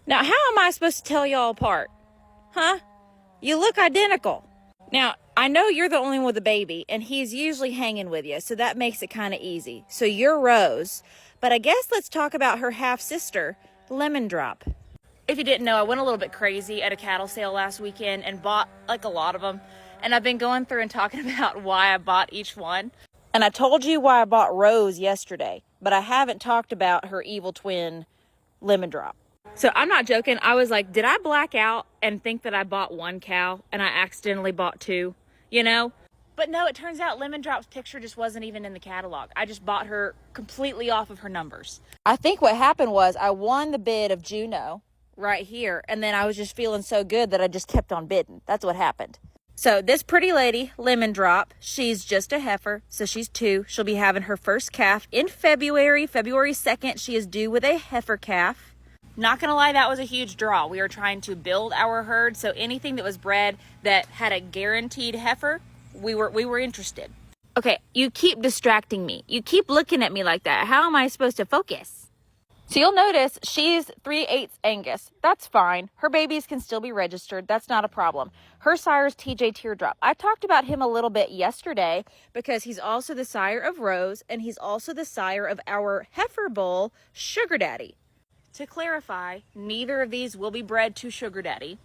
Now, how am I supposed to tell y'all apart? Huh? You look identical. Now, I know you're the only one with a baby, and he's usually hanging with you, so that makes it kind of easy. So you're Rose, but I guess let's talk about her half-sister, Lemon Drop. If you didn't know, I went a little bit crazy at a cattle sale last weekend and bought like a lot of them. And I've been going through and talking about why I bought each one. And I told you why I bought Rose yesterday, but I haven't talked about her evil twin, Lemon Drop. So I'm not joking. I was like, did I black out and think that I bought one cow and I accidentally bought two, you know? But no, it turns out Lemon Drop's picture just wasn't even in the catalog. I just bought her completely off of her numbers. I think what happened was I won the bid of Juno right here, and then I was just feeling so good that I just kept on bidding. That's what happened. So this pretty lady, Lemon Drop, she's just a heifer, so she's 2. She'll be having her first calf in February 2nd. She is due with a heifer calf. Not gonna lie, that was a huge draw. We were trying to build our herd, so anything that was bred that had a guaranteed heifer, we were interested. Okay, you keep distracting me. You keep looking at me like that. How am I supposed to focus? So you'll notice she's 3/8 Angus. That's fine. Her babies can still be registered. That's not a problem. Her sire's TJ Teardrop. I talked about him a little bit yesterday because he's also the sire of Rose, and he's also the sire of our heifer bull, Sugar Daddy. To clarify, neither of these will be bred to Sugar Daddy.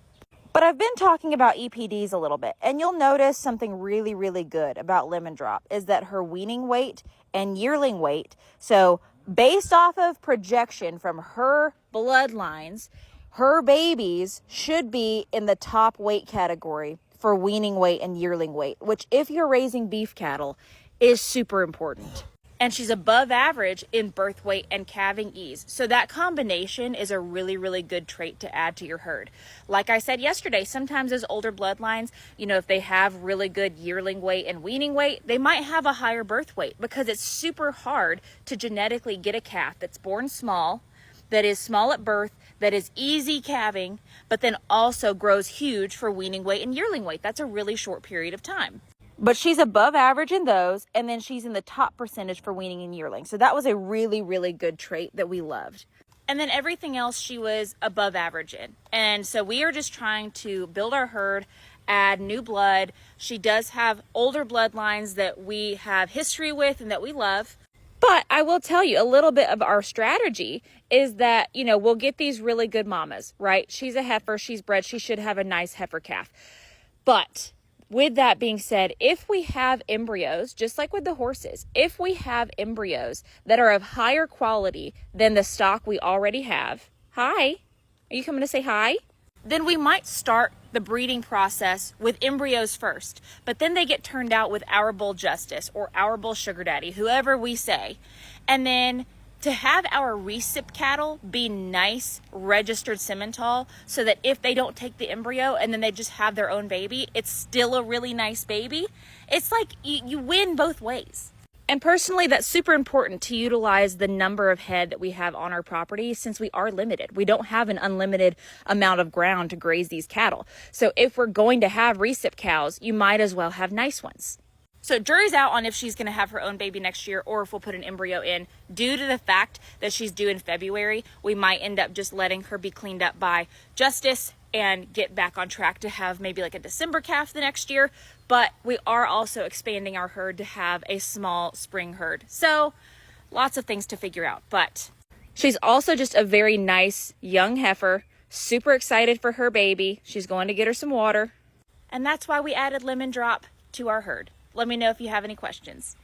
But I've been talking about EPDs a little bit, and you'll notice something really, really good about Lemon Drop is that her weaning weight and yearling weight, so based off of projection from her bloodlines, her babies should be in the top weight category for weaning weight and yearling weight, which if you're raising beef cattle is super important. And she's above average in birth weight and calving ease. So that combination is a really, really good trait to add to your herd. Like I said yesterday, sometimes those older bloodlines, you know, if they have really good yearling weight and weaning weight, they might have a higher birth weight because it's super hard to genetically get a calf that's born small, that is small at birth, that is easy calving, but then also grows huge for weaning weight and yearling weight. That's a really short period of time. But she's above average in those, and then she's in the top percentage for weaning and yearling. So that was a really, really good trait that we loved. And then everything else she was above average in. And so we are just trying to build our herd, add new blood. She does have older bloodlines that we have history with and that we love. But I will tell you a little bit of our strategy is that, you know, we'll get these really good mamas, right? She's a heifer, she's bred, she should have a nice heifer calf. But with that being said, if we have embryos, just like with the horses, if we have embryos that are of higher quality than the stock we already have, hi, are you coming to say hi? Then we might start the breeding process with embryos first, but then they get turned out with our bull Justice or our bull Sugar Daddy, whoever we say. And then to have our recipmare be nice, registered simmental, so that if they don't take the embryo and then they just have their own baby, it's still a really nice baby. It's like you win both ways. And personally, that's super important to utilize the number of head that we have on our property since we are limited. We don't have an unlimited amount of ground to graze these cattle. So if we're going to have recip cows, you might as well have nice ones. So jury's out on if she's going to have her own baby next year or if we'll put an embryo in. Due to the fact that she's due in February, we might end up just letting her be cleaned up by Justice and get back on track to have maybe like a December calf the next year. But we are also expanding our herd to have a small spring herd. So lots of things to figure out. But she's also just a very nice young heifer, super excited for her baby. She's going to get her some water. And that's why we added Lemon Drop to our herd. Let me know if you have any questions.